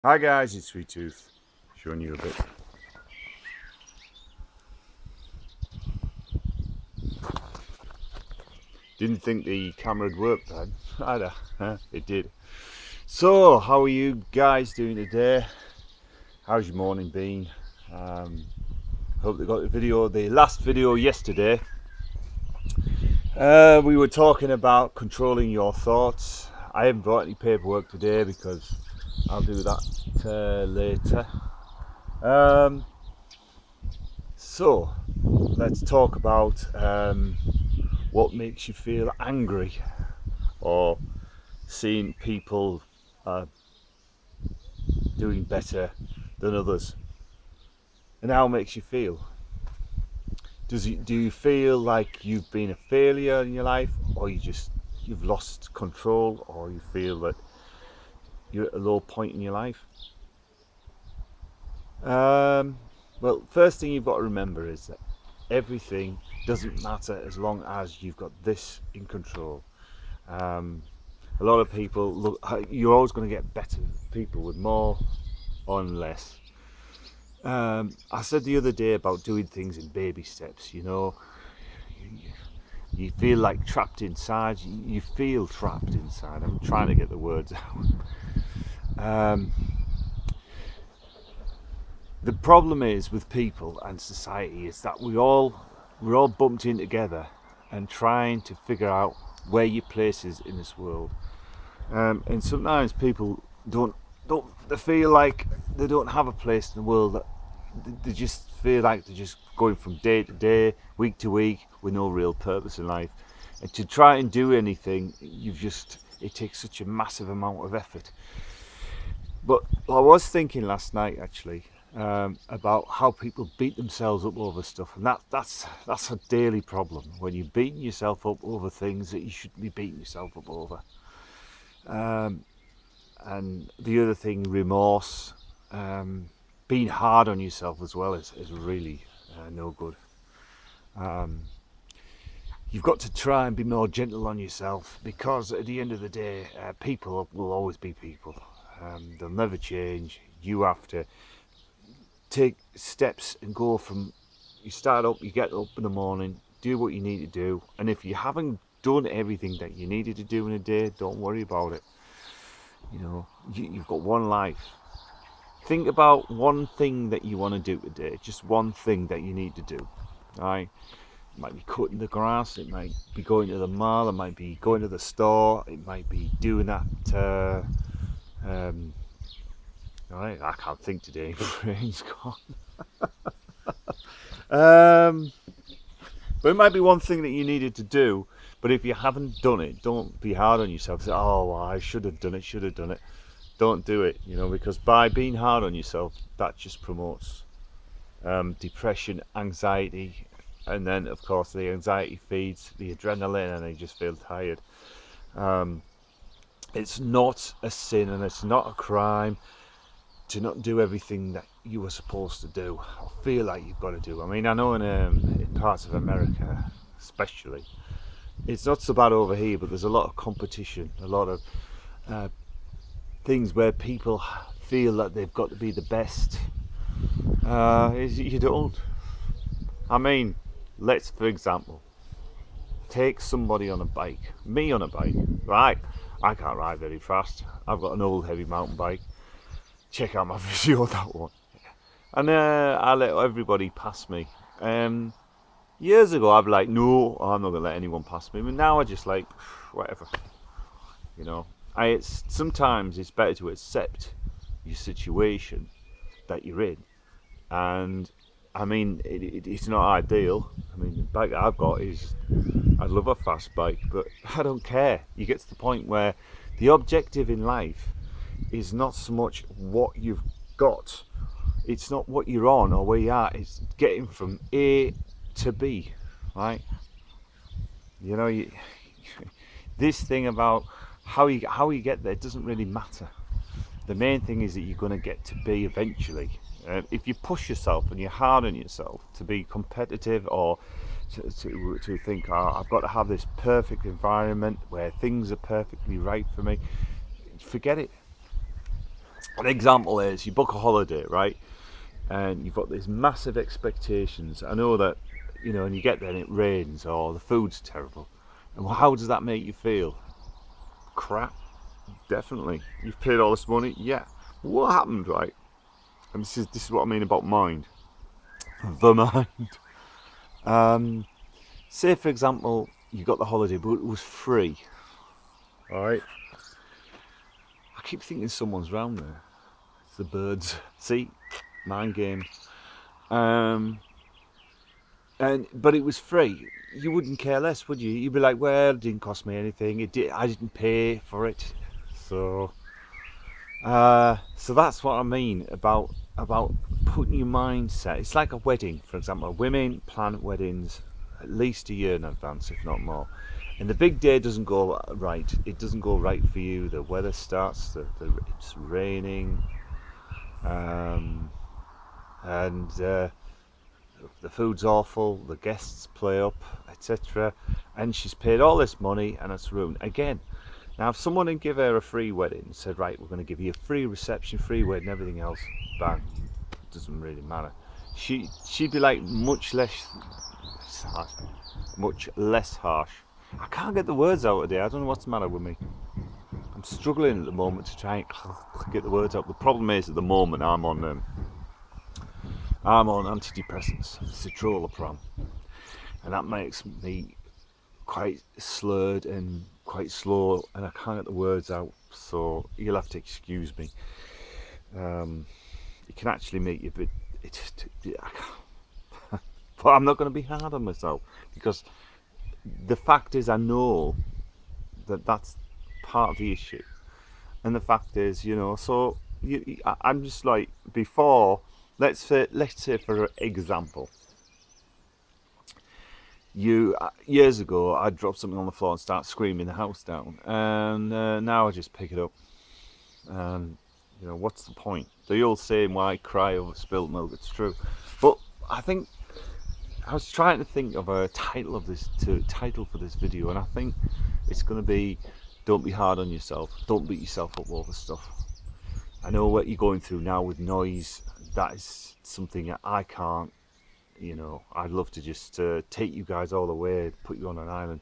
Hi guys, it's Sweet Tooth, showing you a bit. Didn't think the camera would work then, either. It did. So, how are you guys doing today? How's your morning been? Hope they got the last video yesterday. We were talking about controlling your thoughts. I haven't brought any paperwork today because I'll do that later. So, let's talk about what makes you feel angry or seeing people doing better than others, and how it makes you feel. Do you feel like you've been a failure in your life, or you've lost control, or you feel that you're at a low point in your life? Well, first thing you've got to remember is that everything doesn't matter as long as you've got this in control. Um, a lot of people look. You're always going to get better people with more on less. I said the other day about doing things in baby steps. You feel like trapped inside. You feel trapped inside. I'm trying to get the words out. The problem is with people and society is that we're all bumped in together and trying to figure out where your place is in this world. And sometimes people don't they feel like they don't have a place in the world. That they just feel like they're just going from day to day, week to week, with no real purpose in life. And to try and do anything, it takes such a massive amount of effort. But I was thinking last night actually about how people beat themselves up over stuff, and that's a daily problem when you're beating yourself up over things that you shouldn't be beating yourself up over. Um, and the other thing, remorse, being hard on yourself as well is really no good. Um, you've got to try and be more gentle on yourself, because at the end of the day, people will always be people. They'll never change. You have to take steps and go from you start up, you get up in the morning, do what you need to do, and if you haven't done everything that you needed to do in a day, don't worry about it. You've got one life. Think about one thing that you want to do today, just one thing that you need to do. Right? It might be cutting the grass, it might be going to the mall, it might be going to the store, it might be doing that. Um, I can't think today. Brain's gone. Um, but it might be one thing that you needed to do. But if you haven't done it, don't be hard on yourself. Say, "Oh, well, I should have done it. Should have done it." Don't do it. Because by being hard on yourself, that just promotes depression, anxiety, and then of course the anxiety feeds the adrenaline, and you just feel tired. Um, it's not a sin and it's not a crime to not do everything that you were supposed to do or feel like you've got to do. I mean, I know in parts of America, especially, it's not so bad over here, but there's a lot of competition, a lot of uh, things where people feel that they've got to be the best. You don't. I mean, let's, for example, take somebody on a bike, me on a bike, right? I can't ride very fast. I've got an old heavy mountain bike. Check out my video of that one. And I let everybody pass me. Years ago, I'd be like, no, I'm not going to let anyone pass me. But now I just like, whatever. You know, sometimes it's better to accept your situation that you're in. And I mean, it's not ideal. I mean, the bike I've got is, I'd love a fast bike, but I don't care. You get to the point where the objective in life is not so much what you've got, it's not what you're on or where you are, it's getting from A to B, right? You know, this thing about how you get there doesn't really matter. The main thing is that you're going to get to B eventually. If you push yourself and you're hard on yourself to be competitive, or to think, oh, I've got to have this perfect environment where things are perfectly right for me, forget it. An example is you book a holiday, right? And you've got these massive expectations. I know that, you know, and you get there and it rains or the food's terrible. And how does that make you feel? Crap, definitely. You've paid all this money, yeah. What happened, right? And this is what I mean about mind. The mind. Say for example, you got the holiday, but it was free. All right. I keep thinking someone's round there. It's the birds. See, mind game. Um, but it was free. You wouldn't care less, would you? You'd be like, well, it didn't cost me anything. I didn't pay for it. So, so that's what I mean about putting your mindset. It's like a wedding, for example. Women plan weddings at least a year in advance, if not more. And the big day doesn't go right. It doesn't go right for you. The weather starts. It's raining, um, and the food's awful, the guests play up, etc. And she's paid all this money and it's ruined. Again, now if someone didn't give her a free wedding and said, right, we're going to give you a free reception, free wedding, everything else, bang, doesn't really matter. She'd be like much less harsh. I can't get the words out today. I don't know what's the matter with me. I'm struggling at the moment to try and get the words out. The problem is at the moment I'm on antidepressants, citalopram, and that makes me quite slurred and quite slow, and I can't get the words out. So you'll have to excuse me. It can actually make you a bit. But I'm not going to be hard on myself because the fact is, I know that that's part of the issue, and the fact is, you know, so I'm just like before. Let's say for example, you years ago I'd drop something on the floor and start screaming the house down, and now I just pick it up, and you know what's the point? The old saying, "Why cry over spilled milk?" It's true, but I think I was trying to think of a title for this video, and I think it's going to be "Don't be hard on yourself. Don't beat yourself up over stuff." I know what you're going through now with noise. That is something that I can't. You know, I'd love to just take you guys all the way, put you on an island.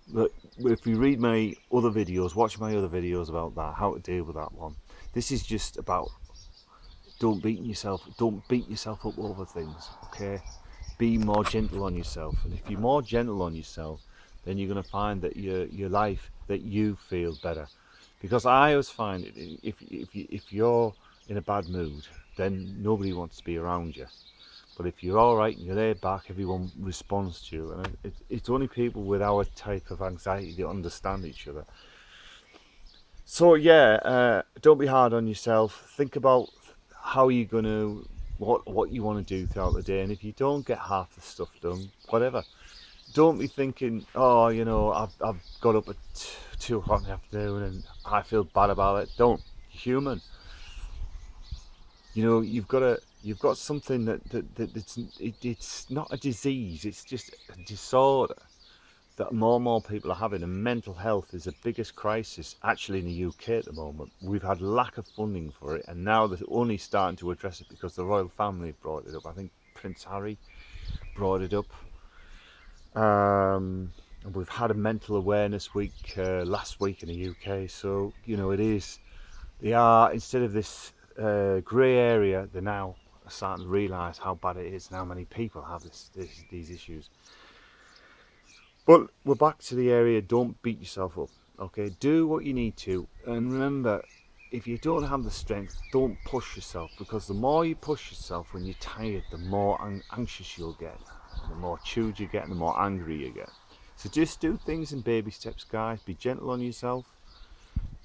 But if you read my other videos, watch my other videos about that, how to deal with that one. This is just about don't beat yourself up over things, okay? Be more gentle on yourself. And if you're more gentle on yourself, then you're going to find that your life, that you feel better. Because I always find it, if you're in a bad mood, then nobody wants to be around you. But if you're all right and you're laid back, everyone responds to you. And it's only people with our type of anxiety that understand each other. So yeah, don't be hard on yourself. Think about how you're gonna, what you want to do throughout the day. And if you don't get half the stuff done, whatever. Don't be thinking, oh, you know, I've got up at 2 o'clock in the afternoon and I feel bad about it. Don't. You're human. You know, you've got something that it's not a disease, it's just a disorder that more and more people are having, and mental health is the biggest crisis actually in the UK at the moment. We've had lack of funding for it, and now they're only starting to address it because the royal family brought it up. I think Prince Harry brought it up. And we've had a mental awareness week last week in the UK, so you know they are, instead of this grey area, they're now starting to realise how bad it is and how many people have these issues. But we're back to the area, don't beat yourself up, okay? Do what you need to, and remember, if you don't have the strength, don't push yourself, because the more you push yourself when you're tired, the more anxious you'll get, and the more chewed you get, and the more angry you get. So just do things in baby steps, guys. Be gentle on yourself,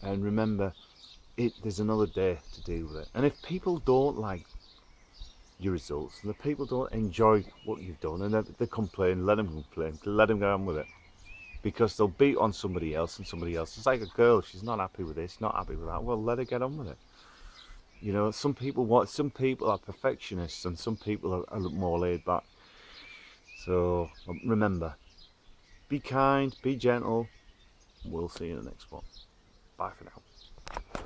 and remember, there's another day to deal with it. And if people don't like your results, and the people don't enjoy what you've done, and they complain, let them get on with it, because they'll beat on somebody else, and somebody else. It's like a girl, she's not happy with this, not happy with that. Well, let her get on with it. You know, some people are perfectionists, and some people are more laid back. So remember, be kind, be gentle. We'll see you in the next one. Bye for now.